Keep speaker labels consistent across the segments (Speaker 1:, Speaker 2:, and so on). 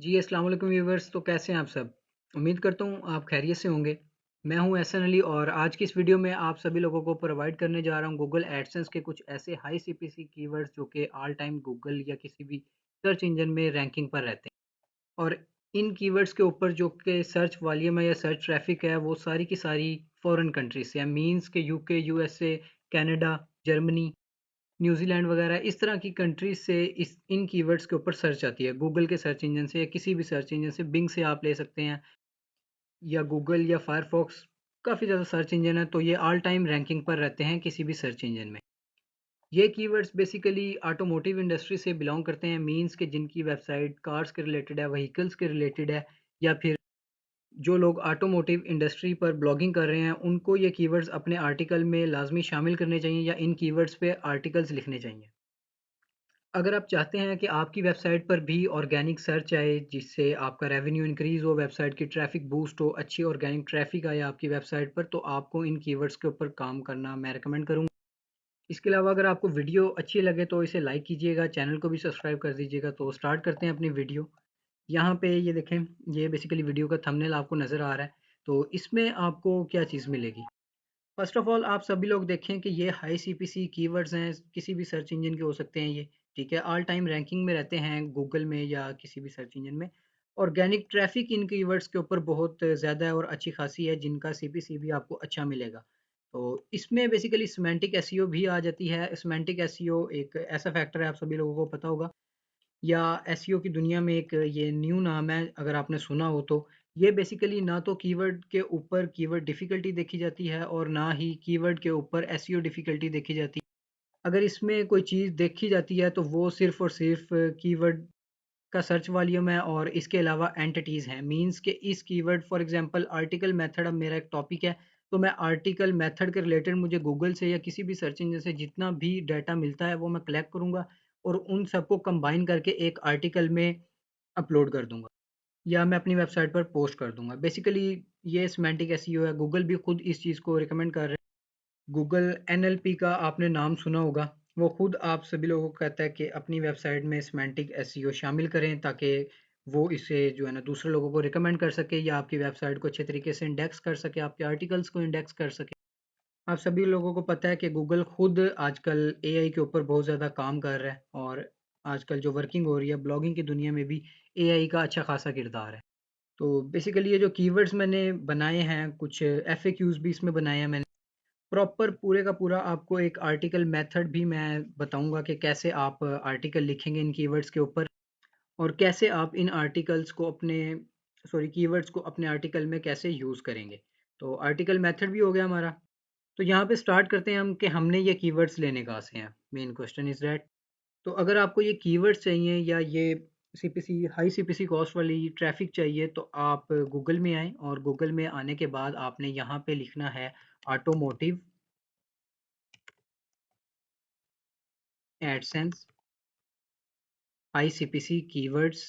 Speaker 1: जी, अस्सलाम वालेकुम व्यूअर्स। तो कैसे हैं आप सब? उम्मीद करता हूँ आप खैरियत से होंगे। मैं हूँ एहसन अली और आज की इस वीडियो में आप सभी लोगों को प्रोवाइड करने जा रहा हूँ गूगल एडसेंस के कुछ ऐसे हाई सीपीसी कीवर्ड्स जो कि ऑल टाइम गूगल या किसी भी सर्च इंजन में रैंकिंग पर रहते हैं। और इन कीवर्ड्स के ऊपर जो कि सर्च वॉल्यूम है या सर्च ट्रैफिक है वो सारी की सारी फॉरेन कंट्रीज से है। मीन्स के UK, USA, Canada, Germany, New Zealand वगैरह इस तरह की कंट्रीज से इस इन कीवर्ड्स के ऊपर सर्च आती है गूगल के सर्च इंजन से या किसी भी सर्च इंजन से। बिंग से आप ले सकते हैं या गूगल या फायरफॉक्स, काफ़ी ज़्यादा सर्च इंजन है तो ये ऑल टाइम रैंकिंग पर रहते हैं किसी भी सर्च इंजन में। ये कीवर्ड्स बेसिकली ऑटोमोटिव इंडस्ट्री से बिलोंग करते हैं। मींस के जिनकी वेबसाइट कार्स के रिलेटेड है, व्हीकल्स के रिलेटेड है, या फिर जो लोग ऑटोमोटिव इंडस्ट्री पर ब्लॉगिंग कर रहे हैं उनको ये कीवर्ड्स अपने आर्टिकल में लाजमी शामिल करने चाहिए या इन कीवर्ड्स पे आर्टिकल्स लिखने चाहिए। अगर आप चाहते हैं कि आपकी वेबसाइट पर भी ऑर्गेनिक सर्च आए जिससे आपका रेवेन्यू इंक्रीज़ हो, वेबसाइट की ट्रैफ़िक बूस्ट हो, अच्छी ऑर्गेनिक ट्रैफ़िक आए आपकी वेबसाइट पर, तो आपको इन कीवर्ड्स के ऊपर काम करना मैं रिकमेंड करूँगा। इसके अलावा अगर आपको वीडियो अच्छी लगे तो इसे लाइक कीजिएगा, चैनल को भी सब्सक्राइब कर दीजिएगा। तो स्टार्ट करते हैं अपनी वीडियो। यहाँ पे ये देखें, ये बेसिकली वीडियो का थंबनेल आपको नज़र आ रहा है। तो इसमें आपको क्या चीज़ मिलेगी? फर्स्ट ऑफ ऑल आप सभी लोग देखें कि ये हाई सीपीसी कीवर्ड्स हैं, किसी भी सर्च इंजन के हो सकते हैं ये, ठीक है? ऑल टाइम रैंकिंग में रहते हैं गूगल में या किसी भी सर्च इंजन में। ऑर्गेनिक ट्रैफिक इन कीवर्ड्स के ऊपर बहुत ज़्यादा है और अच्छी खासी है, जिनका सीपीसी भी आपको अच्छा मिलेगा। तो इसमें बेसिकली सिमेंटिक एसईओ भी आ जाती है। सिमेंटिक एसईओ एक ऐसा फैक्टर है, आप सभी लोगों को पता होगा, या एसईओ की दुनिया में एक ये न्यू नाम है अगर आपने सुना हो तो। ये बेसिकली ना तो कीवर्ड के ऊपर कीवर्ड डिफ़िकल्टी देखी जाती है और ना ही कीवर्ड के ऊपर एसईओ डिफ़िकल्टी देखी जाती है। अगर इसमें कोई चीज़ देखी जाती है तो वो सिर्फ़ और सिर्फ़ कीवर्ड का सर्च वॉल्यूम है और इसके अलावा एंटिटीज़ हैं। मीन्स के इस keyword for example article method, अब मेरा एक टॉपिक है, तो मैं आर्टिकल मेथड के रिलेटेड मुझे गूगल से या किसी भी सर्च इंजन से जितना भी डाटा मिलता है वो मैं कलेक्ट करूँगा और उन सबको कंबाइन करके एक आर्टिकल में अपलोड कर दूँगा या मैं अपनी वेबसाइट पर पोस्ट कर दूँगा। बेसिकली ये सिमेंटिक एसईओ है। गूगल भी खुद इस चीज़ को रिकमेंड कर रहे हैं। गूगल एनएलपी का आपने नाम सुना होगा। वो खुद आप सभी लोगों को कहता है कि अपनी वेबसाइट में सिमेंटिक एसईओ शामिल करें ताकि वो इसे जो है ना दूसरे लोगों को रिकमेंड कर सके या आपकी वेबसाइट को अच्छे तरीके से इंडेक्स कर सके, आपके आर्टिकल्स को इंडेक्स कर सके। आप सभी लोगों को पता है कि गूगल खुद आजकल एआई के ऊपर बहुत ज़्यादा काम कर रहा है और आजकल जो वर्किंग हो रही है ब्लॉगिंग की दुनिया में भी एआई का अच्छा खासा किरदार है। तो बेसिकली ये जो कीवर्ड्स मैंने बनाए हैं, कुछ एफएक्यूज भी इसमें बनाए हैं मैंने। प्रॉपर पूरे का पूरा आपको एक आर्टिकल मेथड भी मैं बताऊंगा कि कैसे आप आर्टिकल लिखेंगे इन कीवर्ड्स के ऊपर और कैसे आप इन आर्टिकल्स को अपने कीवर्ड्स को अपने आर्टिकल में कैसे यूज़ करेंगे। तो आर्टिकल मेथड भी हो गया हमारा। तो यहाँ पे स्टार्ट करते हैं हम कि हमने ये कीवर्ड्स लेने कहाँ से हैं। Main question is that. तो अगर आपको ये कीवर्ड्स चाहिए या ये सीपीसी हाई सीपीसी कॉस्ट वाली ट्रैफिक चाहिए तो आप गूगल में आएँ और गूगल में आने के बाद आपने यहाँ पे लिखना है automotive AdSense high CPC keywords.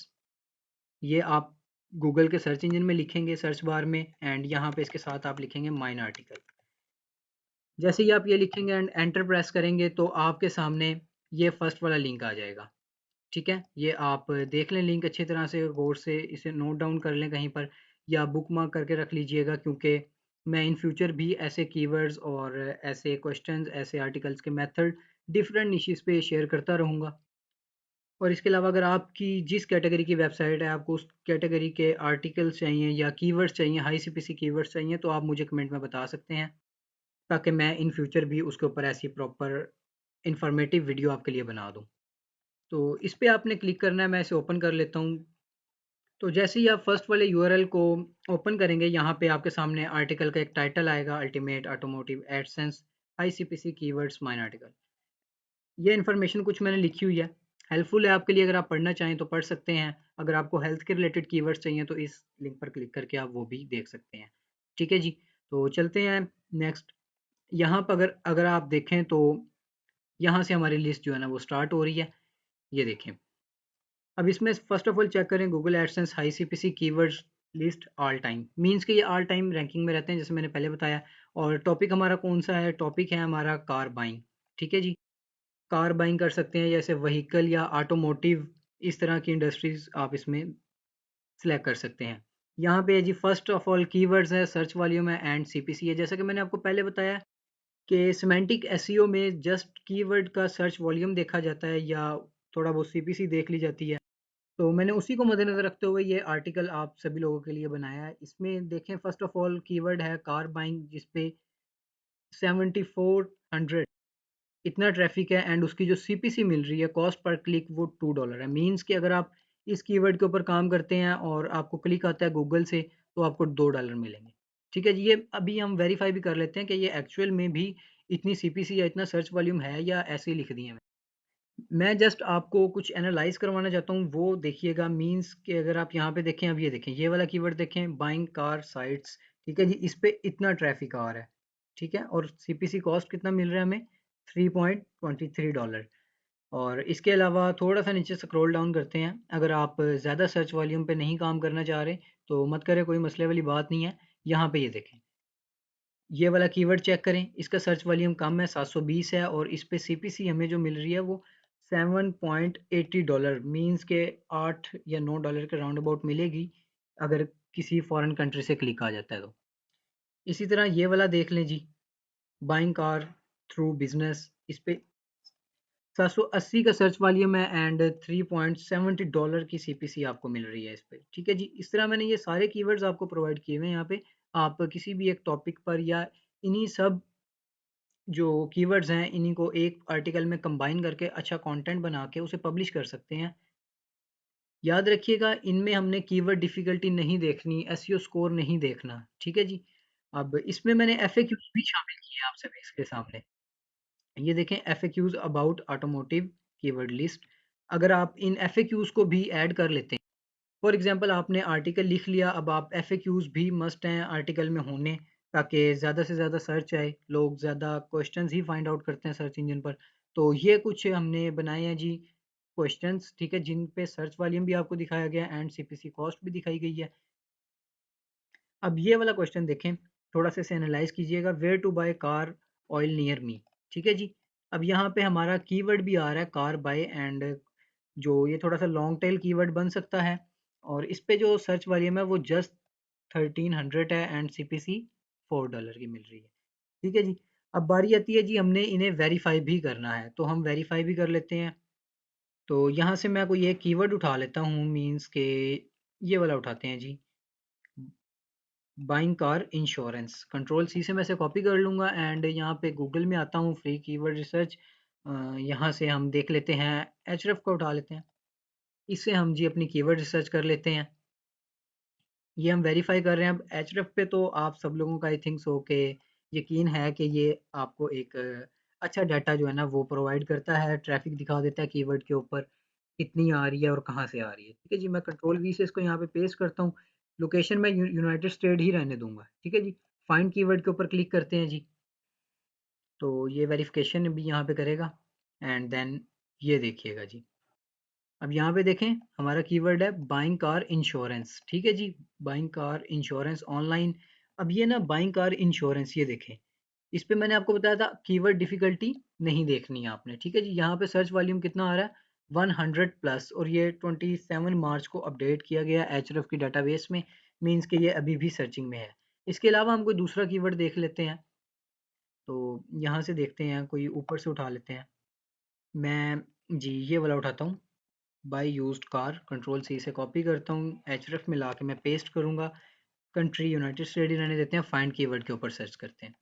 Speaker 1: ये आप गूगल के सर्च इंजन में लिखेंगे सर्च बार में एंड यहाँ पे इसके साथ आप लिखेंगे माइन आर्टिकल। जैसे ही आप ये लिखेंगे एंड एंटर प्रेस करेंगे तो आपके सामने ये फर्स्ट वाला लिंक आ जाएगा। ठीक है, ये आप देख लें लिंक अच्छी तरह से, गौर से इसे नोट डाउन कर लें कहीं पर या बुकमार्क करके रख लीजिएगा, क्योंकि मैं इन फ्यूचर भी ऐसे कीवर्ड्स और ऐसे क्वेश्चंस, ऐसे आर्टिकल्स के मेथड डिफरेंट निशेस पे शेयर करता रहूँगा। और इसके अलावा अगर आपकी जिस कैटेगरी की वेबसाइट है आपको उस कैटेगरी के आर्टिकल्स चाहिए या कीवर्ड्स चाहिए, हाई सीपीसी कीवर्ड्स चाहिए, तो आप मुझे कमेंट में बता सकते हैं ताकि मैं इन फ्यूचर भी उसके ऊपर ऐसी प्रॉपर इंफॉर्मेटिव वीडियो आपके लिए बना दूँ। तो इस पे आपने क्लिक करना है, मैं इसे ओपन कर लेता हूँ। तो जैसे ही आप फर्स्ट वाले यूआरएल को ओपन करेंगे यहाँ पे आपके सामने आर्टिकल का एक टाइटल आएगा, ultimate automotive AdSense ICPC keywords mine article. ये इन्फॉर्मेशन कुछ मैंने लिखी हुई है, हेल्पफुल है आपके लिए। अगर आप पढ़ना चाहें तो पढ़ सकते हैं। अगर आपको हेल्थ के रिलेटेड कीवर्ड्स चाहिए तो इस लिंक पर क्लिक करके आप वो भी देख सकते हैं। ठीक है जी, तो चलते हैं नेक्स्ट। यहाँ पर अगर अगर आप देखें तो यहाँ से हमारी लिस्ट जो है ना वो स्टार्ट हो रही है। ये देखें, अब इसमें फर्स्ट ऑफ ऑल चेक करें Google AdSense high CPC keywords list all time. Means के ये ऑल टाइम रैंकिंग में रहते हैं जैसे मैंने पहले बताया। और टॉपिक हमारा कौन सा है? टॉपिक है हमारा कार बाइंग। ठीक है जी, कार बाइंग कर सकते हैं जैसे व्हीकल या ऑटोमोटिव, इस तरह की इंडस्ट्रीज आप इसमें सिलेक्ट कर सकते हैं। यहाँ पे जी फर्स्ट ऑफ ऑल कीवर्ड्स है, सर्च वॉल्यूम है एंड सीपीसी है। जैसा कि मैंने आपको पहले बताया कि सिमेंटिक एसईओ में जस्ट कीवर्ड का सर्च वॉल्यूम देखा जाता है या थोड़ा बहुत सीपीसी देख ली जाती है। तो मैंने उसी को मद्देनजर रखते हुए ये आर्टिकल आप सभी लोगों के लिए बनाया है। इसमें देखें फर्स्ट ऑफ ऑल कीवर्ड है कार बाइंग, जिसपे 7400 इतना ट्रैफिक है एंड उसकी जो सीपीसी मिल रही है कॉस्ट पर क्लिक वो $2 है। मींस कि अगर आप इस कीवर्ड के ऊपर काम करते हैं और आपको क्लिक आता है गूगल से तो आपको $2 मिलेंगे। ठीक है जी, ये अभी हम वेरीफाई भी कर लेते हैं कि ये एक्चुअल में भी इतनी सीपीसी या इतना सर्च वॉल्यूम है या ऐसे ही लिख दिए हैं। मैं जस्ट आपको कुछ एनालाइज करवाना चाहता हूँ, वो देखिएगा। मींस कि अगर आप यहाँ पे देखें, अब ये देखें, ये वाला कीवर्ड देखें, बाइंग कार साइट्स। ठीक है जी, इस पे इतना ट्रैफिक आ रहा है। ठीक है, और सीपीसी कॉस्ट कितना मिल रहा है हमें, $3.23। और इसके अलावा थोड़ा सा नीचे स्क्रॉल डाउन करते हैं। अगर आप ज़्यादा सर्च वॉल्यूम पे नहीं काम करना चाह रहे तो मत करें, कोई मसले वाली बात नहीं है। यहाँ पे ये देखें, ये वाला कीवर्ड चेक करें, इसका सर्च वॉल्यूम कम है, 720 है, और इस पे सीपीसी हमें जो मिल रही है वो $7.80। मींस के $8 या $9 के राउंड अबाउट मिलेगी अगर किसी फॉरेन कंट्री से क्लिक आ जाता है तो। इसी तरह ये वाला देख लें जी, बाइंग कार थ्रू बिजनेस, इस पे 780 का सर्च वॉल्यूम है एंड $3.70 की सीपीसी आपको मिल रही है इस पे। ठीक है जी, इस तरह मैंने ये सारे कीवर्ड्स आपको प्रोवाइड किए हुए हैं यहाँ पे। आप किसी भी एक टॉपिक पर या इन्हीं सब जो कीवर्ड्स हैं इन्हीं को एक आर्टिकल में कंबाइन करके अच्छा कंटेंट बना के उसे पब्लिश कर सकते हैं। याद रखिएगा, इनमें हमने कीवर्ड डिफिकल्टी नहीं देखनी, एसईओ स्कोर नहीं देखना। ठीक है जी। अब इसमें मैंने एफएक्यूज भी शामिल किए आप सभी इसके सामने। ये देखें, FAQs about automotive keyword list. अगर आप इन एफएक्यूज को भी ऐड कर लेते हैं, फॉर एग्जांपल आपने आर्टिकल लिख लिया, अब आप एफएक्यूज भी मस्ट हैं आर्टिकल में होने, ताकि ज़्यादा से ज़्यादा सर्च आए, लोग ज़्यादा क्वेश्चंस ही फाइंड आउट करते हैं सर्च इंजन पर। तो ये कुछ हमने बनाए हैं जी क्वेश्चंस। ठीक है, जिन पे सर्च वॉल्यूम भी आपको दिखाया गया एंड सीपीसी कॉस्ट भी दिखाई गई है। अब ये वाला क्वेश्चन देखें, थोड़ा सा इसे एनालाइज कीजिएगा, where to buy car oil near me. ठीक है जी। अब यहाँ पे हमारा कीवर्ड भी आ रहा है कार बाय, एंड जो ये थोड़ा सा लॉन्ग टेल कीवर्ड बन सकता है, और इस पे जो सर्च वॉल्यूम है वो जस्ट 1300 है एंड सीपीसी $4 की मिल रही है। ठीक है जी। अब बारी आती है जी, हमने इन्हें वेरीफाई भी करना है, तो हम वेरीफाई भी कर लेते हैं। तो यहाँ से मैं कोई एक कीवर्ड उठा लेता हूँ, मीन्स के ये वाला उठाते हैं जी, buying car insurance. Control C से मैं इसे कॉपी कर लूँगा एंड यहाँ पे गूगल में आता हूँ, फ्री कीवर्ड रिसर्च। यहाँ से हम देख लेते हैं, एचरेफ का उठा लेते हैं, इससे हम जी अपनी कीवर्ड रिसर्च कर लेते हैं। ये हम वेरीफाई कर रहे हैं। अब एचरेफ पे तो आप सब लोगों का आई थिंक सो के यकीन है कि ये आपको एक अच्छा डाटा जो है ना वो प्रोवाइड करता है, ट्रैफिक दिखा देता है कीवर्ड के ऊपर कितनी आ रही है और कहाँ से आ रही है। ठीक है जी, मैं कंट्रोल वी से इसको यहाँ पे पेस्ट करता हूँ। लोकेशन मैं यूनाइटेड स्टेट ही रहने दूंगा। ठीक है जी। फाइंड कीवर्ड के ऊपर क्लिक करते हैं जी, तो ये वेरिफिकेशन भी यहाँ पे करेगा एंड देन ये देखिएगा जी। अब यहाँ पे देखें, हमारा कीवर्ड है बाइंग कार इंश्योरेंस। ठीक है जी, बाइंग कार इंश्योरेंस ऑनलाइन। अब ये ना बाइंग कार इंश्योरेंस, ये देखें, इस पे मैंने आपको बताया था कीवर्ड डिफिकल्टी नहीं देखनी है आपने। ठीक है जी, यहाँ पे सर्च वॉल्यूम कितना आ रहा है, 100 प्लस, और ये 27 मार्च को अपडेट किया गया एचरेफ की डाटाबेस में। मींस कि ये अभी भी सर्चिंग में है। इसके अलावा हम कोई दूसरा कीवर्ड देख लेते हैं, तो यहाँ से देखते हैं, कोई ऊपर से उठा लेते हैं। मैं जी ये वाला उठाता हूँ, buy used car. Control C से कॉपी करता हूँ, एचरेफ में ला के मैं पेस्ट करूँगा। कंट्री यूनाइटेड स्टेट ही रहने देते हैं, फाइंड कीवर्ड के ऊपर सर्च करते हैं।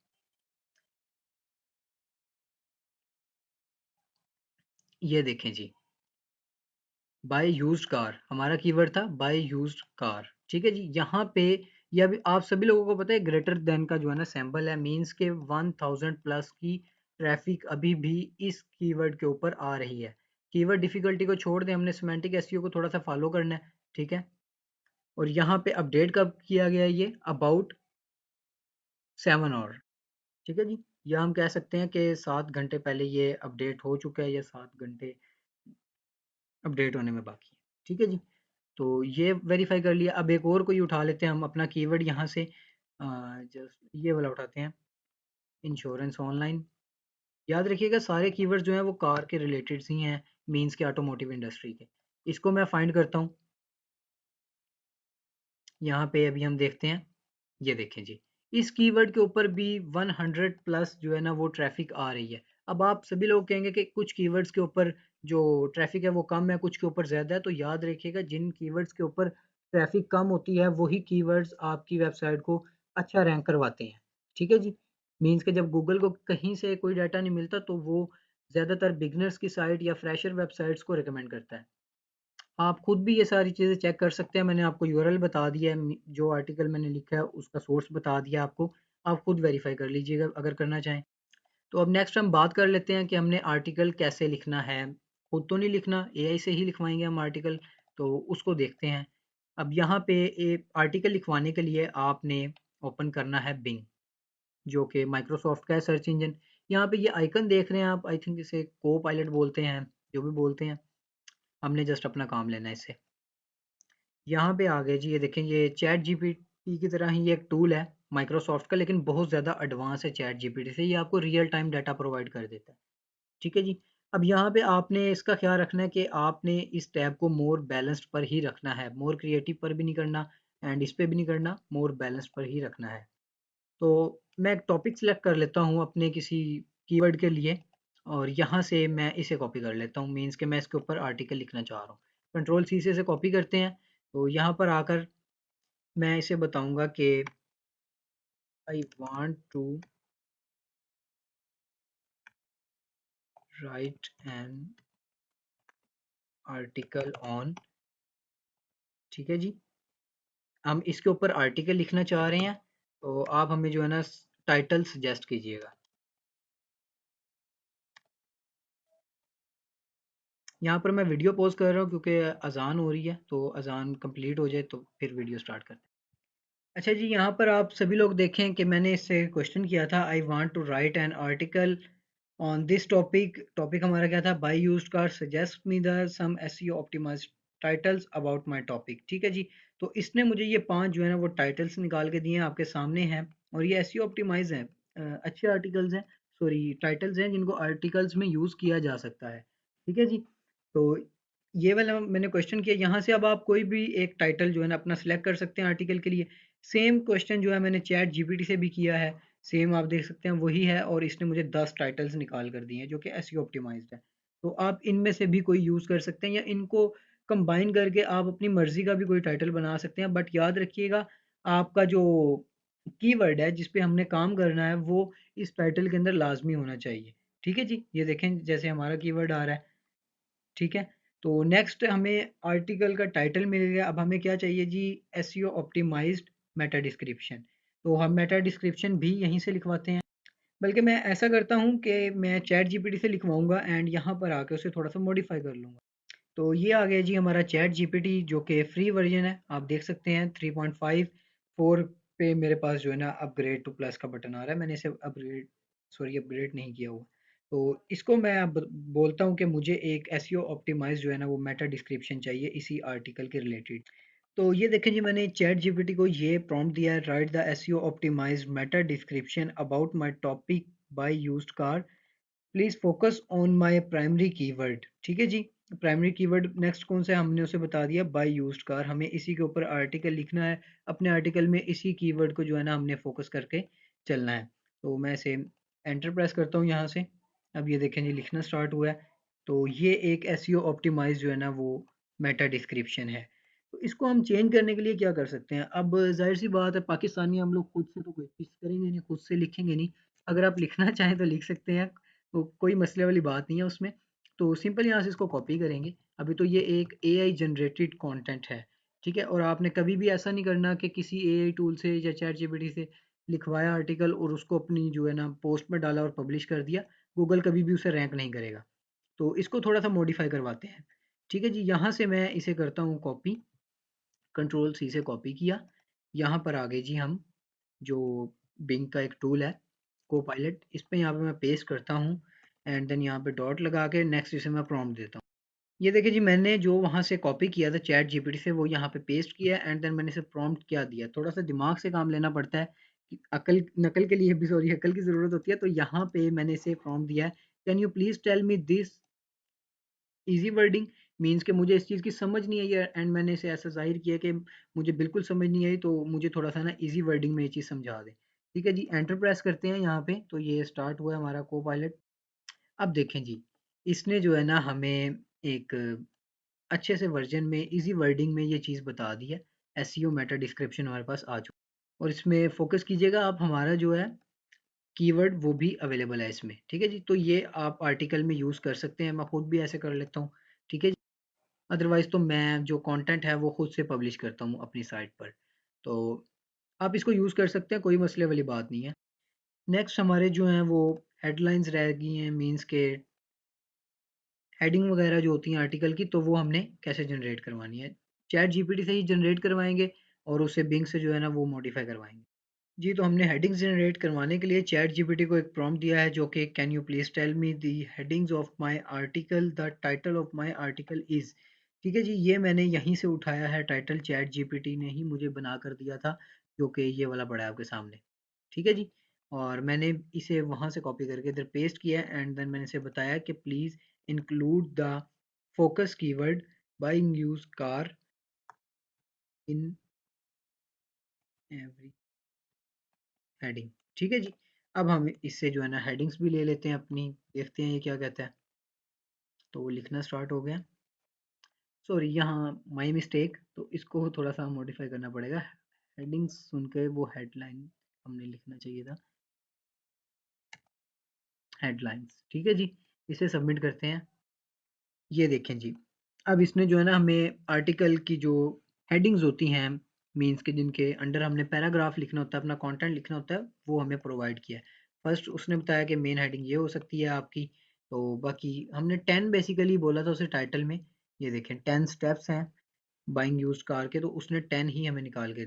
Speaker 1: ये देखें जी, बाय यूज्ड कार हमारा कीवर्ड था, बाय यूज्ड कार। ठीक है जी, यहाँ पे ये अभी आप सभी लोगों को पता है ग्रेटर देन का जो है ना सिंबल है, मींस के 1000 प्लस की ट्रैफिक अभी भी इस कीवर्ड के ऊपर आ रही है। कीवर्ड डिफिकल्टी को छोड़ दें, हमने सिमेंटिक एसईओ को थोड़ा सा फॉलो करना है। ठीक है, और यहाँ पे अपडेट कब किया गया है, ये अबाउट 7 आवर। ठीक है जी, या हम कह सकते हैं कि 7 घंटे पहले ये अपडेट हो चुका है, या 7 घंटे अपडेट होने में बाकी है। ठीक है जी, तो ये वेरीफाई कर लिया। अब एक और कोई उठा लेते हैं हम अपना कीवर्ड यहाँ से, जस्ट ये वाला उठाते हैं, इंश्योरेंस ऑनलाइन। याद रखिएगा सारे कीवर्ड जो हैं वो कार के रिलेटेड ही हैं, मींस के ऑटोमोटिव इंडस्ट्री के। इसको मैं फाइंड करता हूँ, यहाँ पे अभी हम देखते हैं, ये देखें जी, इस कीवर्ड के ऊपर भी 100 प्लस जो है ना वो ट्रैफिक आ रही है। अब आप सभी लोग कहेंगे कि कुछ कीवर्ड्स के ऊपर जो ट्रैफिक है वो कम है, कुछ के ऊपर ज़्यादा है, तो याद रखिएगा जिन कीवर्ड्स के ऊपर ट्रैफिक कम होती है वही कीवर्ड्स आपकी वेबसाइट को अच्छा रैंक करवाते हैं। ठीक है जी, मीन्स के जब गूगल को कहीं से कोई डाटा नहीं मिलता तो वो ज़्यादातर बिगनर्स की साइट या फ्रेशर वेबसाइट्स को रिकमेंड करता है। आप खुद भी ये सारी चीज़ें चेक कर सकते हैं, मैंने आपको यूआरएल बता दिया है, जो आर्टिकल मैंने लिखा है उसका सोर्स बता दिया आपको, आप खुद वेरीफाई कर लीजिएगा अगर करना चाहें। तो अब नेक्स्ट हम बात कर लेते हैं कि हमने आर्टिकल कैसे लिखना है। खुद तो नहीं लिखना, एआई से ही लिखवाएंगे हम आर्टिकल, तो उसको देखते हैं। अब यहाँ पे एक आर्टिकल लिखवाने के लिए आपने ओपन करना है बिंग, जो कि माइक्रोसॉफ्ट का है सर्च इंजन। यहाँ पे ये आइकन देख रहे हैं आप, आई थिंक इसे को पायलट बोलते हैं, जो भी बोलते हैं, हमने जस्ट अपना काम लेना है इससे। यहाँ पे आ गए जी, ये देखें, ये चैट जीपीटी की तरह ही ये एक टूल है माइक्रोसॉफ्ट का, लेकिन बहुत ज़्यादा एडवांस है चैट जीपीटी से, ये आपको रियल टाइम डाटा प्रोवाइड कर देता है। ठीक है जी। अब यहाँ पे आपने इसका ख्याल रखना है कि आपने इस टैब को मोर बैलेंस्ड पर ही रखना है, मोर क्रिएटिव पर भी नहीं करना एंड इस पे भी नहीं करना, मोर बैलेंस्ड पर ही रखना है। तो मैं एक टॉपिक सिलेक्ट कर लेता हूँ अपने किसी कीवर्ड के लिए, और यहाँ से मैं इसे कॉपी कर लेता हूँ, मीन्स के मैं इसके ऊपर आर्टिकल लिखना चाह रहा हूँ। कंट्रोल सी से इसे कॉपी करते हैं। तो यहाँ पर आकर मैं इसे बताऊंगा कि I want to write an article on, ठीक है जी, हम इसके ऊपर आर्टिकल लिखना चाह रहे हैं, तो आप हमें जो है ना टाइटल सजेस्ट कीजिएगा। यहाँ पर मैं वीडियो पॉज कर रहा हूँ क्योंकि अजान हो रही है, तो अजान कंप्लीट हो जाए तो फिर वीडियो स्टार्ट करते हैं। अच्छा जी, यहाँ पर आप सभी लोग देखें कि मैंने इससे क्वेश्चन किया था, I want to write an article on this topic. Topic हमारा क्या था, buy used car suggest me the some SEO optimized titles about my topic. ठीक है जी, तो इसने मुझे ये 5 जो है ना वो टाइटल्स निकाल के दिए हैं, आपके सामने हैं, और ये एसईओ ऑप्टिमाइज हैं, अच्छे आर्टिकल्स हैं, सॉरी टाइटल्स हैं जिनको आर्टिकल्स में यूज़ किया जा सकता है। ठीक है जी, तो ये वाला मैंने क्वेश्चन किया, यहाँ से अब आप कोई भी एक टाइटल जो है ना अपना सिलेक्ट कर सकते हैं आर्टिकल के लिए। सेम क्वेश्चन जो है मैंने चैट जीपीटी से भी किया है, सेम आप देख सकते हैं वही है, और इसने मुझे 10 टाइटल्स निकाल कर दिए हैं जो कि एसईओ ऑप्टिमाइज्ड है। तो आप इनमें से भी कोई यूज़ कर सकते हैं, या इनको कंबाइन करके आप अपनी मर्जी का भी कोई टाइटल बना सकते हैं, बट याद रखिएगा आपका जो कीवर्ड है जिस पे हमने काम करना है वो इस टाइटल के अंदर लाजमी होना चाहिए। ठीक है जी, ये देखें जैसे हमारा कीवर्ड आ रहा है। ठीक है, तो नेक्स्ट हमें आर्टिकल का टाइटल मिल गया, अब हमें क्या चाहिए जी, एसईओ ऑप्टिमाइज्ड मेटा डिस्क्रिप्शन। तो हम मेटा डिस्क्रिप्शन भी यहीं से लिखवाते हैं, बल्कि मैं ऐसा करता हूँ कि मैं चैट जीपीटी से लिखवाऊंगा एंड यहाँ पर आके उसे थोड़ा सा मॉडिफाई कर लूँगा। तो ये आ गया जी हमारा चैट जीपीटी, जो कि फ्री वर्जन है, आप देख सकते हैं 3.5 4 पे मेरे पास जो है ना अपग्रेड टू प्लस का बटन आ रहा है, मैंने इसे अपग्रेड, सॉरी अपग्रेड नहीं किया हुआ। तो इसको मैं अब बोलता हूँ कि मुझे एक एसईओ ऑप्टिमाइज जो है ना वो मेटा डिस्क्रिप्शन चाहिए इसी आर्टिकल के रिलेटेड। तो ये देखें जी, मैंने चैट जीपीटी को ये प्रॉम्प्ट दिया है, write the SEO optimized meta description about my topic buy used car, please focus on my primary keyword. ठीक है जी, प्राइमरी कीवर्ड नेक्स्ट कौन सा है, हमने उसे बता दिया बाय यूज्ड कार, हमें इसी के ऊपर आर्टिकल लिखना है, अपने आर्टिकल में इसी कीवर्ड को जो है ना हमने फोकस करके चलना है। तो मैं इसे एंटर प्रेस करता हूँ यहाँ से, अब ये देखें जी लिखना स्टार्ट हुआ है। तो ये एक एसईओ ऑप्टिमाइज जो है ना वो मेटा डिस्क्रिप्शन है। तो इसको हम चेंज करने के लिए क्या कर सकते हैं, अब जाहिर सी बात है पाकिस्तानी हम लोग खुद से तो कोई चीज़ करेंगे नहीं, खुद से लिखेंगे नहीं, अगर आप लिखना चाहें तो लिख सकते हैं, तो कोई मसले वाली बात नहीं है उसमें। तो सिंपल यहाँ से इसको कॉपी करेंगे, अभी तो ये एक एआई जनरेटेड कंटेंट है। ठीक है, और आपने कभी भी ऐसा नहीं करना कि किसी एआई टूल से या चैट जीपीटी से लिखवाया आर्टिकल और उसको अपनी जो है ना पोस्ट में डाला और पब्लिश कर दिया, गूगल कभी भी उसे रैंक नहीं करेगा। तो इसको थोड़ा सा मॉडिफाई करवाते हैं। ठीक है जी, यहाँ से मैं इसे करता हूँ कॉपी, कंट्रोल सी से कॉपी किया, यहाँ पर आ गए जी हम, जो बिंग का एक टूल है को पायलट, इस पे यहाँ पे मैं पेस्ट करता हूँ एंड देन यहाँ पे डॉट लगा के नेक्स्ट इसे मैं प्रॉम्प्ट देता हूँ। ये देखिए जी, मैंने जो वहाँ से कॉपी किया था चैट जीपीटी से वो यहाँ पे पेस्ट किया एंड देन मैंने इसे प्रॉम्प्ट क्या दिया, थोड़ा सा दिमाग से काम लेना पड़ता है, कि अकल नकल के लिए भी सॉरी अकल की ज़रूरत होती है। तो यहाँ पे मैंने इसे प्रॉम्प्ट दिया है, can you please tell me this easy wording, means कि मुझे इस चीज़ की समझ नहीं आई है एंड मैंने इसे ऐसा ज़ाहिर किया कि मुझे बिल्कुल समझ नहीं आई, तो मुझे थोड़ा-सा ना ईज़ी वर्डिंग में ये चीज़ समझा दें। ठीक है जी, एंटर प्रेस करते हैं यहाँ पे, तो ये स्टार्ट हुआ है हमारा कोपायलट। अब देखें जी, इसने जो है ना हमें एक अच्छे से वर्जन में ईज़ी वर्डिंग में ये चीज़ बता दी है। एसईओ मेटा डिस्क्रिप्शन हमारे पास आ चुका है और इसमें फ़ोकस कीजिएगा आप, हमारा जो है कीवर्ड वो भी अवेलेबल है इसमें। ठीक है जी, तो ये आप आर्टिकल में यूज़ कर सकते हैं, मैं खुद भी ऐसे कर लेता हूँ। ठीक है जी, अदरवाइज़ तो मैं जो कंटेंट है वो खुद से पब्लिश करता हूँ अपनी साइट पर, तो आप इसको यूज़ कर सकते हैं, कोई मसले वाली बात नहीं है। नेक्स्ट हमारे जो हैं वो हेडलाइंस रह गई हैं, मीन्स के हेडिंग वगैरह जो होती हैं आर्टिकल की, तो वो हमने कैसे जनरेट करवानी है। चैट जीपीटी से ही जनरेट करवाएंगे और उसे बिंग से जो है ना वो मॉडिफाई करवाएंगे। जी, तो हमने हेडिंग्स जनरेट करवाने के लिए चैट जीपीटी को एक प्रॉम्प्ट दिया है जो कि can you please tell me the headings of my article, the title of my article is. ठीक है जी, ये मैंने यहीं से उठाया है टाइटल, चैट जीपीटी ने ही मुझे बना कर दिया था, जो कि ये वाला पड़ा है आपके सामने। ठीक है जी, और मैंने इसे वहां से कॉपी करके इधर पेस्ट किया एंड देन मैंने इसे बताया कि please include the focus keyword buying use car in every heading. ठीक है जी, अब हम इससे जो है ना हेडिंग्स भी ले लेते हैं अपनी, देखते हैं ये क्या कहता है। तो वो लिखना स्टार्ट हो गया। सॉरी, यहाँ माई मिस्टेक, तो इसको थोड़ा सा मॉडिफाई करना पड़ेगा। हेडिंग्स सुन के वो हेडलाइन हमने लिखना चाहिए था, हेडलाइंस। ठीक है जी, इसे सबमिट करते हैं। ये देखें जी, अब इसने जो है ना हमें आर्टिकल की जो हेडिंग्स होती हैं, मीन्स के जिनके अंडर हमने पैराग्राफ लिखना होता है, अपना कंटेंट लिखना होता है, वो हमें प्रोवाइड किया है। फर्स्ट उसने बताया कि मेन हेडिंग ये हो सकती है आपकी, तो बाकी हमने 10 बेसिकली बोला था उसे टाइटल में। ये देखें 10 स्टेप्स हैं बाइंग यूज्ड कार के, तो उसने 10 ही हमें निकाल के।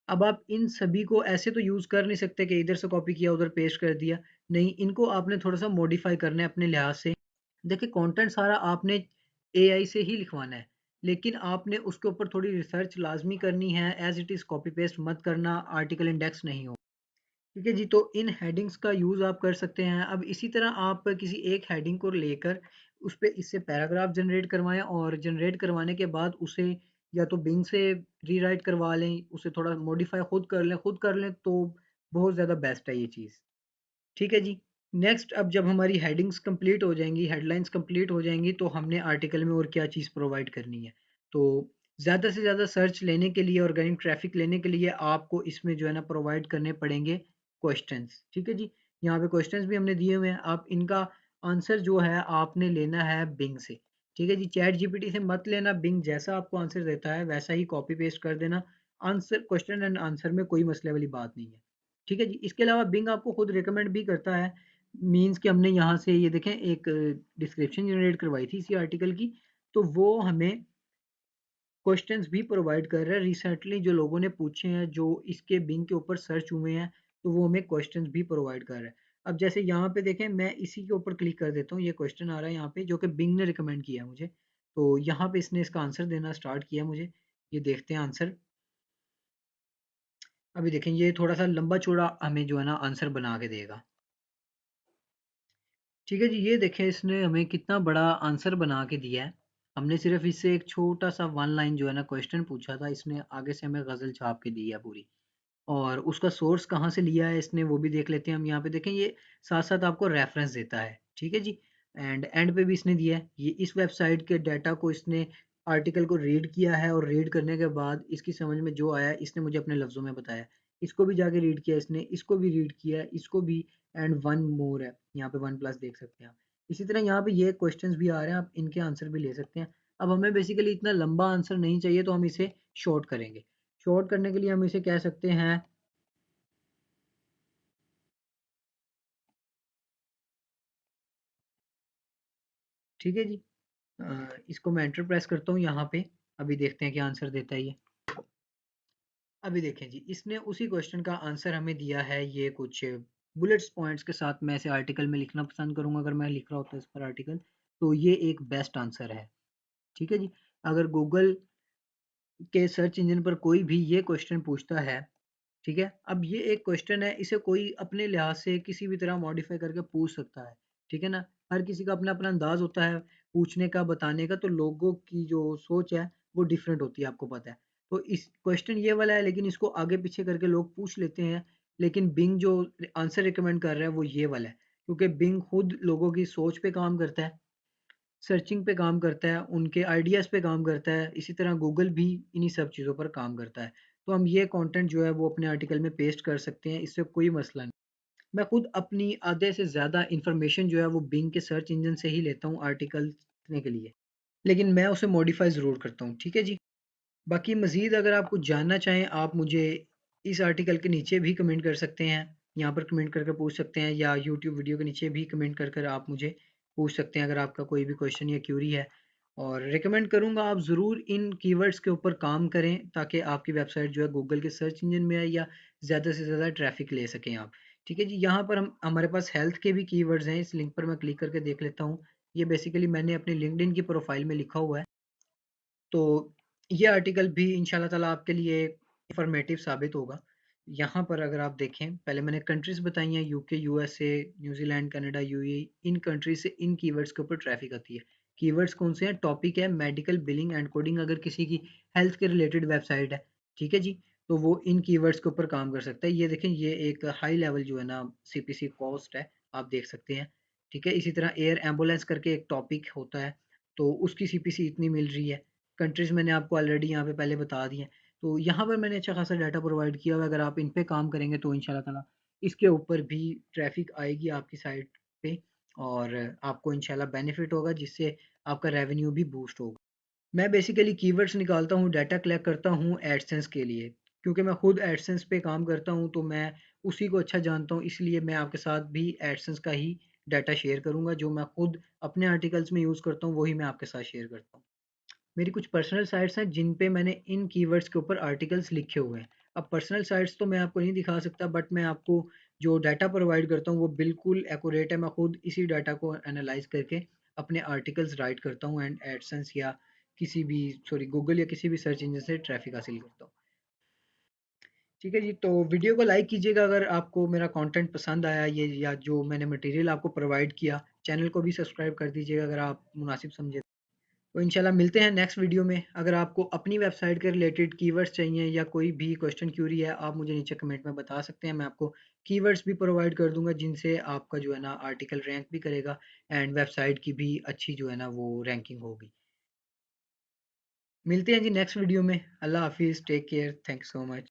Speaker 1: अब आप इन सभी को ऐसे तो यूज़ कर नहीं सकते कि इधर से कॉपी किया उधर पेस्ट कर दिया, नहीं, इनको आपने थोड़ा सा मॉडिफाई करना है अपने लिहाज से। देखिए कंटेंट सारा आपने एआई से ही लिखवाना है, लेकिन आपने उसके ऊपर थोड़ी रिसर्च लाजमी करनी है, as it is copy paste मत करना, आर्टिकल इंडेक्स नहीं हो। ठीक है जी, तो इन हेडिंग्स का यूज़ आप कर सकते हैं। अब इसी तरह आप किसी एक हेडिंग को लेकर उस पे इससे पैराग्राफ जनरेट करवाएं और जनरेट करवाने के बाद उसे या तो बिंग से रीराइट करवा लें, उसे थोड़ा मॉडिफाई खुद कर लें तो बहुत ज़्यादा बेस्ट है ये चीज़। ठीक है जी, नेक्स्ट अब जब हमारी हेडिंग्स कंप्लीट हो जाएंगी, हेडलाइंस कंप्लीट हो जाएंगी, तो हमने आर्टिकल में और क्या चीज़ प्रोवाइड करनी है। तो ज़्यादा से ज़्यादा सर्च लेने के लिए, ऑर्गेनिक ट्रैफिक लेने के लिए आपको इसमें जो है ना प्रोवाइड करने पड़ेंगे क्वेश्चंस। ठीक है जी, यहाँ पे क्वेश्चंस भी हमने दिए हुए हैं, आप इनका आंसर जो है आपने लेना है बिंग से। ठीक है जी, चैट जीपीटी से मत लेना, बिंग जैसा आपको आंसर देता है वैसा ही कॉपी पेस्ट कर देना। आंसर, क्वेश्चन एंड आंसर में कोई मसले वाली बात नहीं है। ठीक है जी, इसके अलावा बिंग आपको खुद रिकमेंड भी करता है, मीन्स कि हमने यहाँ से ये देखें एक डिस्क्रिप्शन जनरेट करवाई थी इसी आर्टिकल की, तो वो हमें क्वेश्चंस भी प्रोवाइड कर रहा है रिसेंटली, जो लोगों ने पूछे हैं, जो इसके बिंग के ऊपर सर्च हुए हैं, तो वो हमें क्वेश्चंस भी प्रोवाइड कर रहा है। अब जैसे यहाँ पे देखें, मैं इसी के ऊपर क्लिक कर देता हूँ, ये क्वेश्चन आ रहा है यहाँ पे जो कि बिंग ने रिकमेंड किया है मुझे, तो यहाँ पे इसने इसका आंसर देना स्टार्ट किया मुझे। ये देखते हैं आंसर। अभी देखें ये थोड़ा सा लंबा चौड़ा हमें जो है ना आंसर बना के देगा। ठीक है जी, ये देखें इसने हमें कितना बड़ा आंसर बना के दिया है। हमने सिर्फ इससे एक छोटा सा वन लाइन जो है ना क्वेश्चन पूछा था, इसने आगे से हमें गज़ल छाप के दी है पूरी। और उसका सोर्स कहाँ से लिया है इसने वो भी देख लेते हैं हम। यहाँ पे देखें ये साथ साथ आपको रेफरेंस देता है। ठीक है जी, एंड एंड पे भी इसने दिया है, ये इस वेबसाइट के डाटा को इसने आर्टिकल को रीड किया है और रीड करने के बाद इसकी समझ में जो आया इसने मुझे अपने लफ्ज़ों में बताया। इसको भी जाके रीड किया इसने, इसको भी रीड किया, इसको भी, एंड वन मोर है यहाँ पे, वन प्लस देख सकते हैं आप। इसी तरह यहाँ पे ये क्वेश्चंस भी आ रहे हैं, आप इनके आंसर भी ले सकते हैं। अब हमें बेसिकली इतना लंबा आंसर नहीं चाहिए, तो हम इसे शॉर्ट करेंगे। शॉर्ट करने के लिए हम इसे कह सकते हैं, ठीक है जी, इसको मैं एंटर प्रेस करता हूँ यहाँ पे। अभी देखते हैं क्या आंसर देता है ये। अभी देखें जी, इसने उसी क्वेश्चन का आंसर हमें दिया है, ये कुछ बुलेट्स पॉइंट्स के साथ। मैं इसे आर्टिकल में लिखना पसंद करूंगा, अगर मैं लिख रहा होता इस पर आर्टिकल, तो ये एक बेस्ट आंसर है। ठीक है जी, अगर गूगल के सर्च इंजन पर कोई भी ये क्वेश्चन पूछता है, ठीक है, अब ये एक क्वेश्चन है, इसे कोई अपने लिहाज से किसी भी तरह मॉडिफाई करके पूछ सकता है। ठीक है ना, हर किसी का अपना अपना अंदाज होता है, पूछने का, बताने का, तो लोगों की जो सोच है वो डिफरेंट होती है, आपको पता है। तो इस क्वेश्चन ये वाला है, लेकिन इसको आगे पीछे करके लोग पूछ लेते हैं, लेकिन बिंग जो आंसर रिकमेंड कर रहा है वो ये वाला है, क्योंकि बिंग खुद लोगों की सोच पे काम करता है, सर्चिंग पे काम करता है, उनके आइडियाज़ पे काम करता है, इसी तरह गूगल भी इन्हीं सब चीज़ों पर काम करता है। तो हम ये कंटेंट जो है वो अपने आर्टिकल में पेस्ट कर सकते हैं, इससे कोई मसला नहीं। मैं खुद अपनी आधे से ज़्यादा इन्फॉर्मेशन जो है वो बिंग के सर्च इंजन से ही लेता हूँ आर्टिकल लिखने के लिए, लेकिन मैं उसे मॉडिफाई ज़रूर करता हूँ, ठीक है जी। बाकी मज़ीद अगर आप कुछ जानना चाहें, आप मुझे इस आर्टिकल के नीचे भी कमेंट कर सकते हैं, यहाँ पर कमेंट करके पूछ सकते हैं, या यूट्यूब वीडियो के नीचे भी कमेंट कर कर आप मुझे पूछ सकते हैं अगर आपका कोई भी क्वेश्चन या क्यूरी है। और रिकमेंड करूँगा आप ज़रूर इन कीवर्ड्स के ऊपर काम करें, ताकि आपकी वेबसाइट जो है गूगल के सर्च इंजन में आए, या ज़्यादा से ज़्यादा ट्रैफिक ले सकें आप। ठीक है जी, यहाँ पर हम हमारे पास हेल्थ के भी कीवर्ड्स हैं, इस लिंक पर मैं क्लिक करके देख लेता हूँ। ये बेसिकली मैंने अपनी लिंक्डइन की प्रोफाइल में लिखा हुआ है। तो ये आर्टिकल भी इंशाल्लाह ताला आपके लिए इंफॉर्मेटिव साबित होगा। यहाँ पर अगर आप देखें, पहले मैंने कंट्रीज़ बताई हैं, UK, USA, New Zealand, Canada, UAE, इन कंट्रीज से इन कीवर्ड्स के ऊपर ट्रैफिक आती है। कीवर्ड्स कौन से हैं? टॉपिक है मेडिकल, बिलिंग एंड कोडिंग, अगर किसी की हेल्थ के रिलेटेड वेबसाइट है, ठीक है जी, तो वो इन कीवर्ड्स के ऊपर काम कर सकता है। ये देखें, ये एक हाई लेवल जो है ना सीपीसी कॉस्ट है, आप देख सकते हैं, ठीक है। इसी तरह एयर एम्बुलेंस करके एक टॉपिक होता है, तो उसकी सीपीसी इतनी मिल रही है। कंट्रीज़ मैंने आपको ऑलरेडी यहाँ पे पहले बता दी हैं। तो यहाँ पर मैंने अच्छा खासा डाटा प्रोवाइड किया हुआ है, अगर आप इन पे काम करेंगे तो इंशाल्लाह ताला इसके ऊपर भी ट्रैफिक आएगी आपकी साइट पे, और आपको इंशाल्लाह बेनिफिट होगा, जिससे आपका रेवेन्यू भी बूस्ट होगा। मैं बेसिकली कीवर्ड्स निकालता हूँ, डाटा कलेक्ट करता हूँ एडसेंस के लिए, क्योंकि मैं खुद एडसेंस पे काम करता हूँ, तो मैं उसी को अच्छा जानता हूँ, इसलिए मैं आपके साथ भी एडसेंस का ही डाटा शेयर करूँगा। जो मैं खुद अपने आर्टिकल्स में यूज़ करता हूँ वही मैं आपके साथ शेयर करता हूँ। मेरी कुछ पर्सनल साइट्स हैं जिन पे मैंने इन कीवर्ड्स के ऊपर आर्टिकल्स लिखे हुए हैं। अब पर्सनल साइट्स तो मैं आपको नहीं दिखा सकता, बट मैं आपको जो डाटा प्रोवाइड करता हूँ वो बिल्कुल एक्यूरेट है। मैं खुद इसी डाटा को एनालाइज करके अपने आर्टिकल्स राइट करता हूँ, एंड एडसेंस या किसी भी, सॉरी, गूगल या किसी भी सर्च इंजन से ट्रैफिक हासिल करता हूँ। ठीक है जी, तो वीडियो को लाइक कीजिएगा अगर आपको मेरा कंटेंट पसंद आया, ये या जो मैंने मटेरियल आपको प्रोवाइड किया। चैनल को भी सब्सक्राइब कर दीजिएगा अगर आप मुनासिब समझे। तो इंशाल्लाह मिलते हैं नेक्स्ट वीडियो में। अगर आपको अपनी वेबसाइट के रिलेटेड कीवर्ड्स चाहिए या कोई भी क्वेश्चन क्यूरी है, आप मुझे नीचे कमेंट में बता सकते हैं। मैं आपको कीवर्ड्स भी प्रोवाइड कर दूंगा, जिनसे आपका जो है ना आर्टिकल रैंक भी करेगा, एंड वेबसाइट की भी अच्छी जो है ना वो रैंकिंग होगी। मिलते हैं जी नेक्स्ट वीडियो में। अल्लाह हाफिज़, take care, thank you so much.